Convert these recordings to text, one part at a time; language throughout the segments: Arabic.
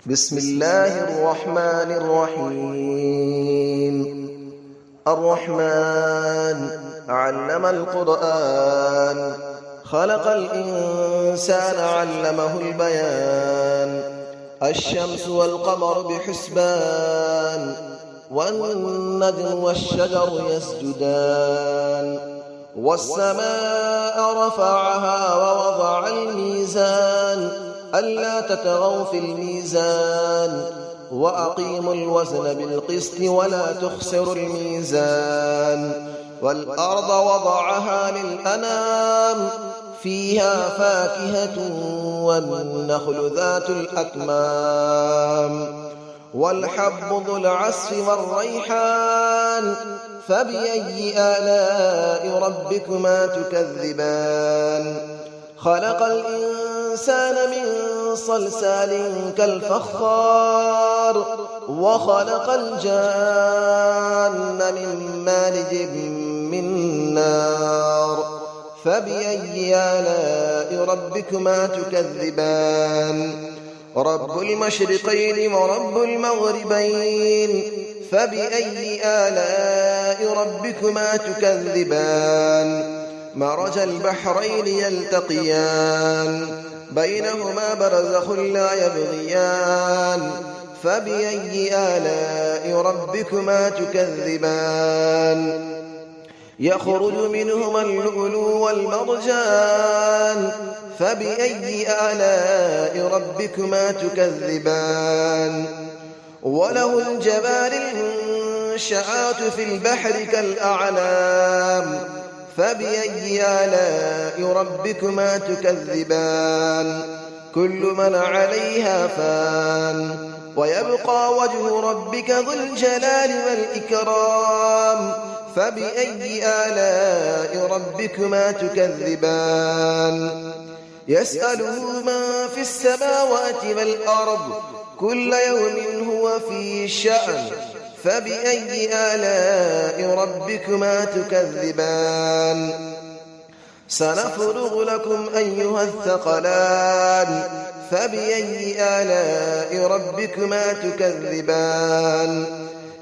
بسم الله الرحمن الرحيم. الرحمن علم القرآن، خلق الإنسان علمه البيان. الشمس والقمر بحسبان، والنجم والشجر يسجدان. والسماء رفعها ووضع الميزان، ألا تطغوا في الميزان، وأقيموا الوزن بالقسط ولا تخسروا الميزان. والأرض وضعها للأنام، فيها فاكهة والنخل ذات الأكمام. والحب ذو العصف والريحان، فبأي آلاء ربكما تكذبان. خلق الإنسان من صلصال كالفخار، وخلق الجان من مارج من نار. فبأي آلاء ربكما تكذبان. رب المشرقين ورب المغربين، فبأي آلاء ربكما تكذبان. مرج البحرين يلتقيان، بينهما برزخ لا يبغيان. فبأي آلاء ربكما تكذبان. يخرج منهما اللؤلؤ والمرجان، فبأي آلاء ربكما تكذبان. وله الجوار المنشآت في البحر كالأعلام، فبأي آلاء ربكما تكذبان. كل من عليها فان، ويبقى وجه ربك ذو الجلال والإكرام. فبأي آلاء ربكما تكذبان. يسأله من في السماوات والأرض، كل يوم هو في شأن. فبأي آلاء ربكما تكذبان. سنفرغ لكم أيها الثقلان، فبأي آلاء ربكما تكذبان.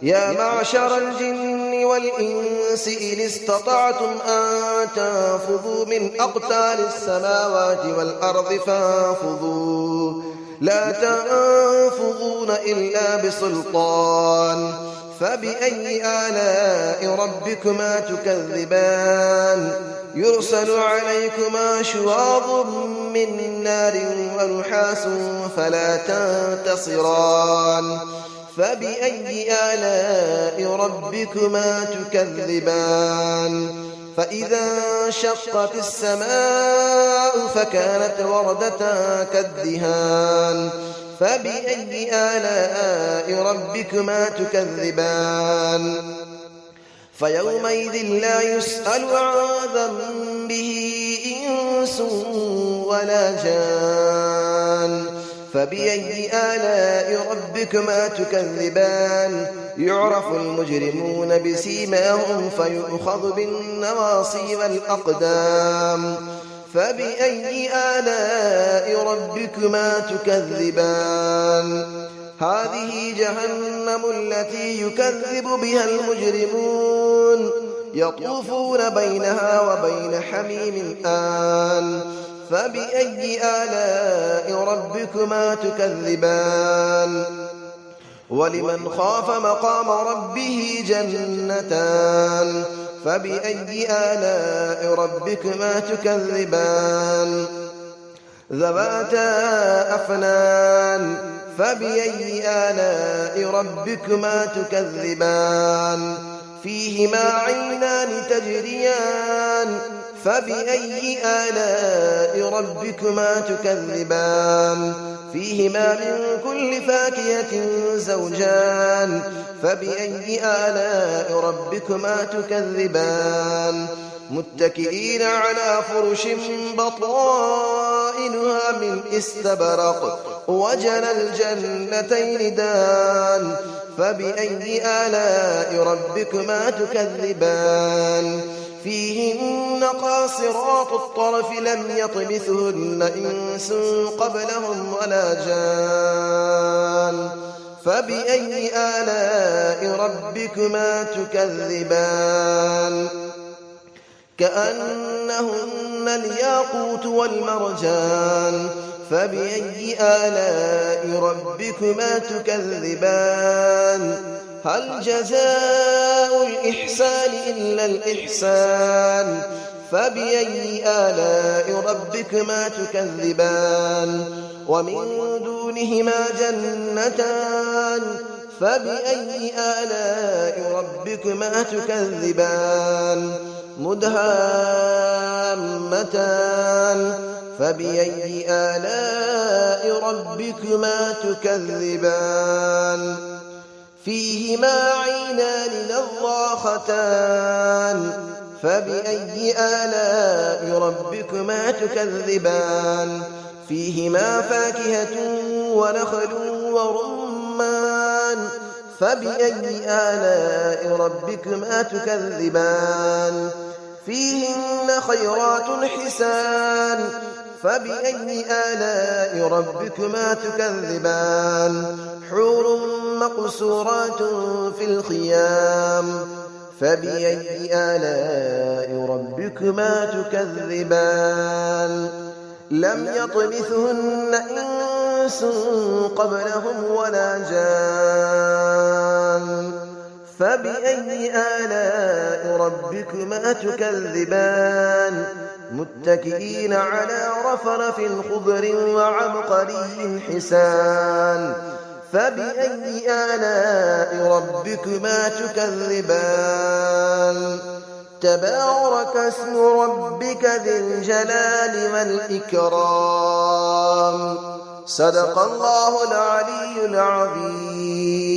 يا معشر الجن والإنس إن استطعتم أن تنفذوا من أقطار السماوات والأرض فانفذوا، لا تنفذون إلا بسلطان. فبأي آلاء ربكما تكذبان. يرسل عليكما شواظ من نار ونحاس فلا تنتصران. فبأي آلاء ربكما تكذبان. فإذا انشقت السماء فكانت وردة كالدهان. فبأي آلاء ربكما تكذبان. فيومئذ لا يسأل عن ذنبه إنس ولا جان. فبأي آلاء ربكما تكذبان. يعرف المجرمون بسيماهم فيؤخذ بالنواصي والأقدام. فبأي آلاء ربكما تكذبان. هذه جهنم التي يكذب بها المجرمون، يطوفون بينها وبين حميم آن. فبأي آلاء ربكما تكذبان. ولمن خاف مقام ربه جنتان. فبأي آلاء ربكما تكذبان. ذواتا أفنان. فبأي آلاء ربكما تكذبان. فيهما عينان تجريان. فبأي آلاء ربكما تكذبان. فيهما من كل فاكهة زوجان. فبأي آلاء ربكما تكذبان. متكئين على فرش بطائنها من استبرق، وجنى الجنتين دان. فبأي آلاء ربكما تكذبان. فيهن قاصرات الطرف لم يطمثهن إنس قبلهم ولا جان. فبأي آلاء ربكما تكذبان كأنهن الياقوت والمرجان فبأي آلاء ربكما تكذبان هل جزاء الإحسان إلا الإحسان فبأي آلاء ربكما تكذبان ومن دونهما جنتان فبأي آلاء ربكما تكذبان مدهامتان فبأي آلاء ربكما تكذبان فيهما عينان نضاختان فبأي آلاء ربكما تكذبان فيهما فاكهة ونخل ورمان فبأي آلاء ربكما تكذبان فيهن خيرات حسان فبأي آلاء ربكما تكذبان حور مقصورات في الخيام فبأي آلاء ربكما تكذبان لم يطمثهن إنس قبلهم ولا جان فبأي آلاء ربكما تكذبان متكئين على رفرف خضر وعبقري حسان فبأي آلاء ربكما تكذبان تبارك اسم ربك ذي الجلال والإكرام صدق الله العلي العظيم.